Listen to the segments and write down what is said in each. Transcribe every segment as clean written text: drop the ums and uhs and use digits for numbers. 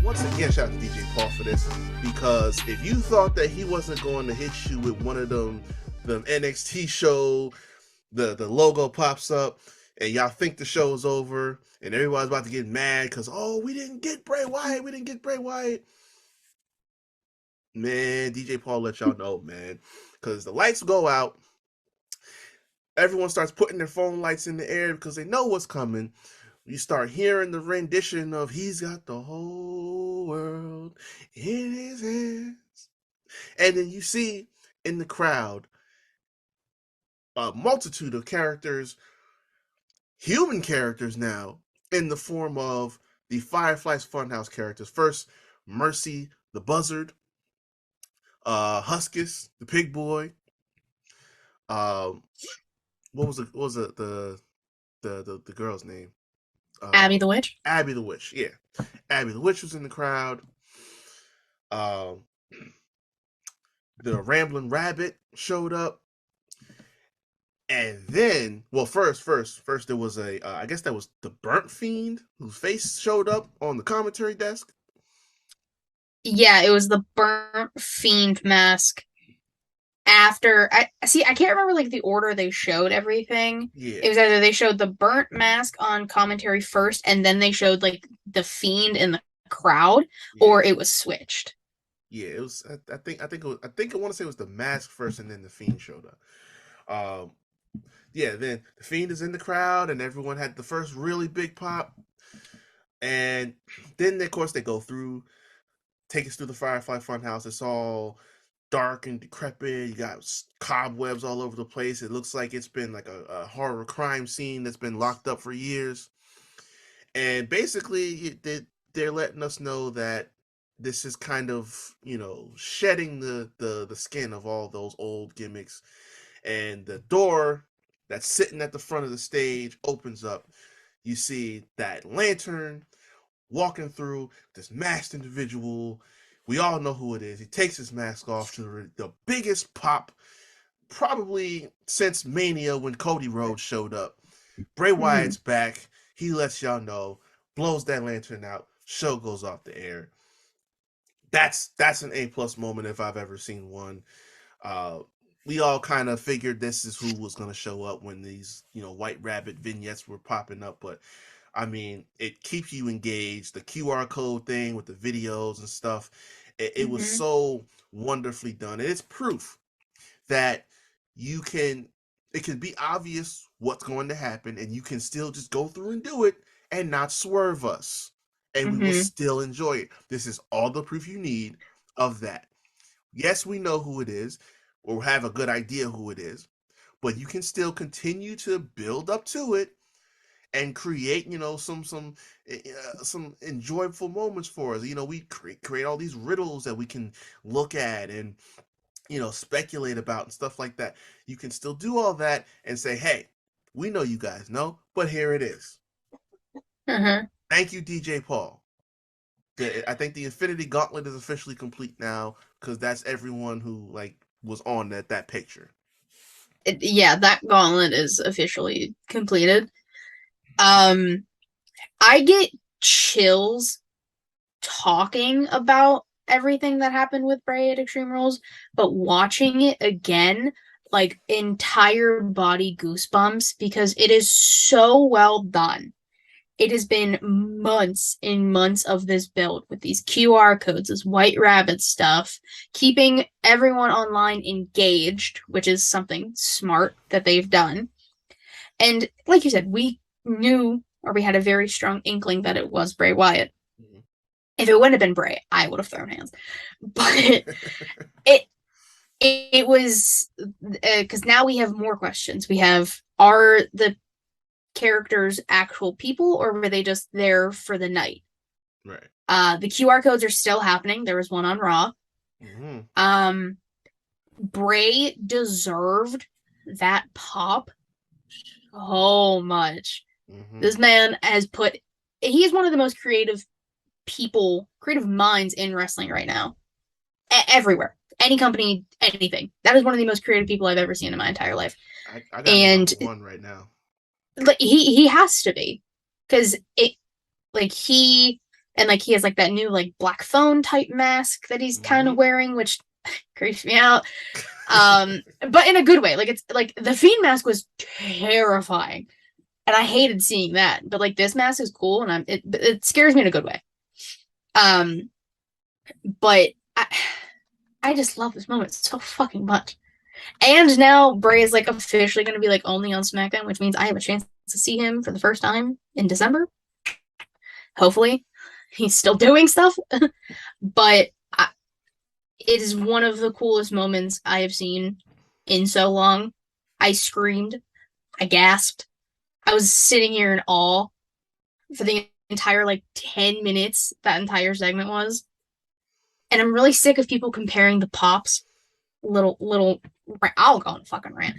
Once again, shout out to DJ Paul for this, because if you thought that he wasn't going to hit you with one of them NXT show, the logo pops up, and y'all think the show is over, and everybody's about to get mad because, oh, we didn't get Bray Wyatt, Man, DJ Paul let y'all know, man, because the lights go out, everyone starts putting their phone lights in the air because they know what's coming. You start hearing the rendition of "He's Got the Whole World in His Hands." And then you see in the crowd a multitude of characters, human characters now, in the form of the Firefly's Funhouse characters. First, Mercy the Buzzard, Huskus the Pig Boy. What was the girl's name? Abby the Witch. Abby the Witch, yeah. Abby the Witch was in the crowd. The Rambling Rabbit showed up. And then, well, first there was I guess that was the Burnt Fiend, whose face showed up on the commentary desk. Yeah, it was the Burnt Fiend mask. After I can't remember like the order they showed everything. Yeah. It was either they showed the burnt mask on commentary first, and then they showed like the Fiend in the crowd, or it was switched. Yeah, it was. I think I want to say it was the mask first, and then the Fiend showed up. Yeah, then the Fiend is in the crowd, and everyone had the first really big pop, and then of course they go through, take us through the Firefly Funhouse. It's all dark and decrepit. You got cobwebs all over the place. It looks like it's been like a horror crime scene that's been locked up for years. And basically, they're letting us know that this is kind of, shedding the skin of all those old gimmicks. And the door that's sitting at the front of the stage opens up. You see that lantern walking through, this masked individual. We all know who it is. He takes his mask off to the biggest pop probably since Mania when Cody Rhodes showed up. Bray Wyatt's back. He lets y'all know, blows that lantern out. Show goes off the air. That's an A+ moment if I've ever seen one. We all kind of figured this is who was going to show up when these, White Rabbit vignettes were popping up, but I mean, it keeps you engaged. The QR code thing with the videos and stuff, it was so wonderfully done. And it's proof that it can be obvious what's going to happen, and you can still just go through and do it and not swerve us. And we will still enjoy it. This is all the proof you need of that. Yes, we know who it is, or have a good idea who it is, but you can still continue to build up to it and create, some enjoyable moments for us. We create all these riddles that we can look at and, speculate about and stuff like that. You can still do all that and say, hey, we know you guys know, but here it is. Thank you, DJ Paul. I think the Infinity Gauntlet is officially complete now, because that's everyone who was on that picture. That gauntlet is officially completed. I get chills talking about everything that happened with Bray at Extreme Rules, but watching it again, entire body goosebumps, because it is so well done. It has been months and months of this build with these QR codes, this White Rabbit stuff, keeping everyone online engaged, which is something smart that they've done. And like you said, we knew, or we had a very strong inkling that it was Bray Wyatt. If it wouldn't have been Bray, I would have thrown hands. But it was, because now we have more questions. We have, are the characters actual people, or were they just there for the night? Right. The QR codes are still happening. There was one on Raw. Bray deserved that pop so much. This man he is one of the most creative minds in wrestling right now. Everywhere. Any company, anything. That is one of the most creative people I've ever seen in my entire life. I got him And number one right now. like he has to be, because it like he has like that new like black phone type mask that he's kind of Hmm. wearing, which creeps me out. But in a good way. Like it's like the Fiend mask was terrifying, and I hated seeing that. But like this mask is cool, and it scares me in a good way. Um, but I just love this moment so fucking much. And now Bray is like officially going to be like only on SmackDown, which means I have a chance to see him for the first time in December. Hopefully, he's still doing stuff. But it is one of the coolest moments I have seen in so long. I screamed, I gasped, I was sitting here in awe for the entire like 10 minutes that entire segment was. And I'm really sick of people comparing the pops. Little I'll go on a fucking rant.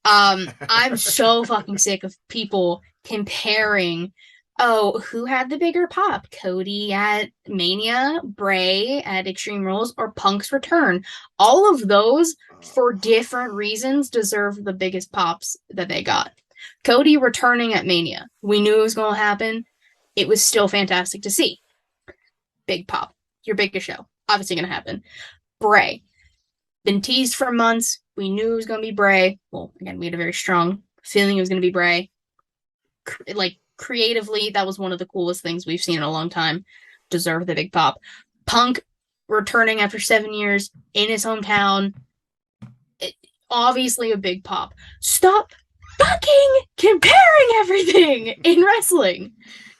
I'm so fucking sick of people comparing, oh, who had the bigger pop? Cody at Mania, Bray at Extreme Rules, or Punk's return. All of those, for different reasons, deserve the biggest pops that they got. Cody returning at Mania. We knew it was going to happen. It was still fantastic to see. Big pop. Your biggest show. Obviously going to happen. Bray. Been teased for months. We knew it was going to be Bray. Well, again, we had a very strong feeling it was going to be Bray. Like, creatively, that was one of the coolest things we've seen in a long time. Deserve the big pop. Punk returning after 7 years in his hometown. Obviously a big pop. Stop fucking comparing everything in wrestling.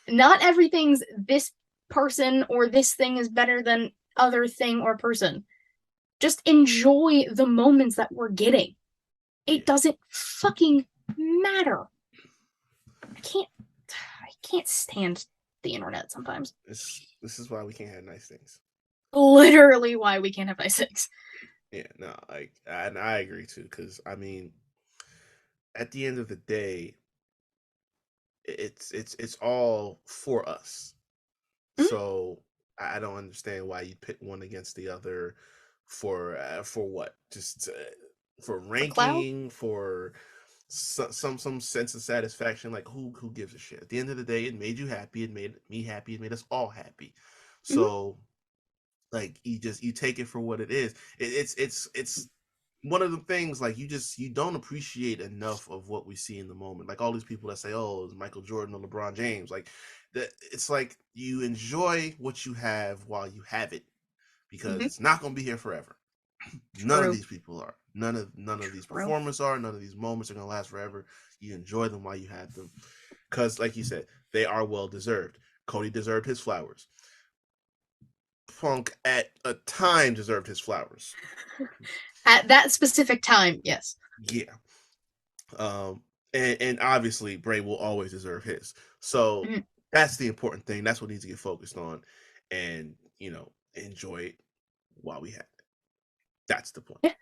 Not everything's this person or this thing is better than other thing or person. Just enjoy the moments that we're getting. It doesn't fucking matter. I can't stand the internet sometimes. This is why we can't have nice things. Literally why we can't have nice things. Yeah, no, and I agree too, because I mean, at the end of the day, it's all for us. Mm-hmm. So I don't understand why you pit one against the other for what? Just for For cloud? ranking, for some sense of satisfaction. Like who gives a shit? At the end of the day, it made you happy. It made me happy. It made us all happy. Mm-hmm. So like you take it for what it is. It's one of the things like you don't appreciate enough of what we see in the moment. Like all these people that say, "Oh, it's Michael Jordan or LeBron James." Like that, it's like you enjoy what you have while you have it because Mm-hmm. it's not going to be here forever. None of True. these people are. None of these True. performers are. None of these moments are going to last forever. You enjoy them while you have them because, like you said, they are well deserved. Cody deserved his flowers. Punk at a time deserved his flowers. At that specific time, yes. Yeah. And obviously Bray will always deserve his. So Mm-hmm. that's the important thing. That's what needs to get focused on, and enjoy it while we have it. That's the point. Yeah.